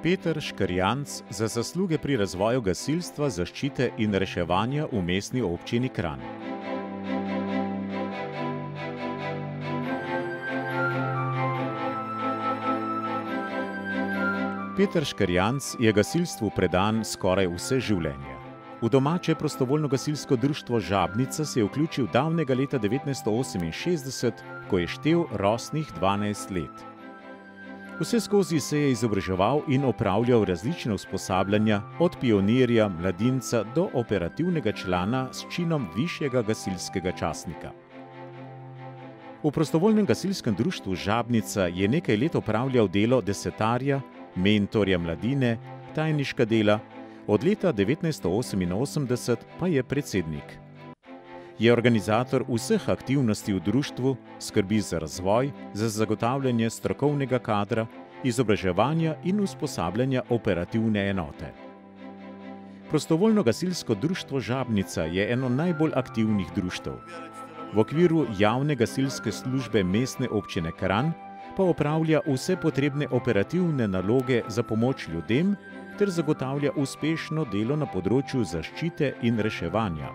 Peter Škrjanc za zasluge pri razvoju gasilstva, zaščite in reševanja v mestni občini Kranj. Peter Škrjanc je gasilstvu predan skoraj vse življenje. V domače prostovoljno gasilsko društvo Žabnica se je vključil davnega leta 1968, ko je štel rosnih 12 let. Vseskozi se je izobraževal in opravljal različne usposabljanja, od pionirja, mladinca do operativnega člana s činom višjega gasilskega častnika. V prostovoljnem gasilskem društvu Žabnica je nekaj let opravljal delo desetarja, mentorja mladine, tajniška dela, od leta 1988 pa je predsednik. Je organizator vseh aktivnosti v društvu, skrbi za razvoj, za zagotavljanje strokovnega kadra, izobraževanja in usposabljanja operativne enote. Prostovoljno gasilsko društvo Žabnica je eno najbolj aktivnih društev. V okviru javne gasilske službe mestne občine Kranj pa opravlja vse potrebne operativne naloge za pomoč ljudem ter zagotavlja uspešno delo na področju zaščite in reševanja.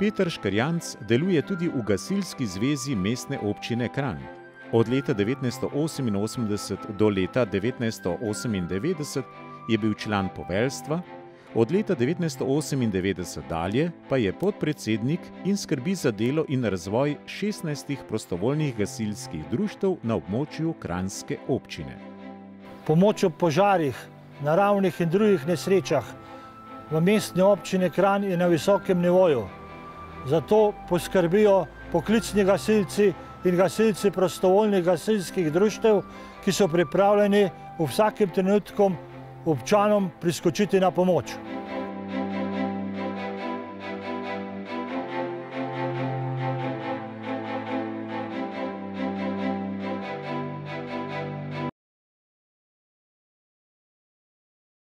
Peter Škrjanc deluje tudi v Gasilski zvezi mestne občine Kranj. Od leta 1988 do leta 1998 je bil član poveljstva, od leta 1998 dalje pa je podpredsednik in skrbi za delo in razvoj 16 prostovoljnih gasilskih društev na območju kranjske občine. Pomoč ob požarih, naravnih in drugih nesrečah v mestni občini Kranj je na visokem nivoju. Zato poskrbijo poklicni gasilci in gasilci prostovoljnih gasilskih društev, ki so pripravljeni v vsakem trenutku občanom priskočiti na pomoč.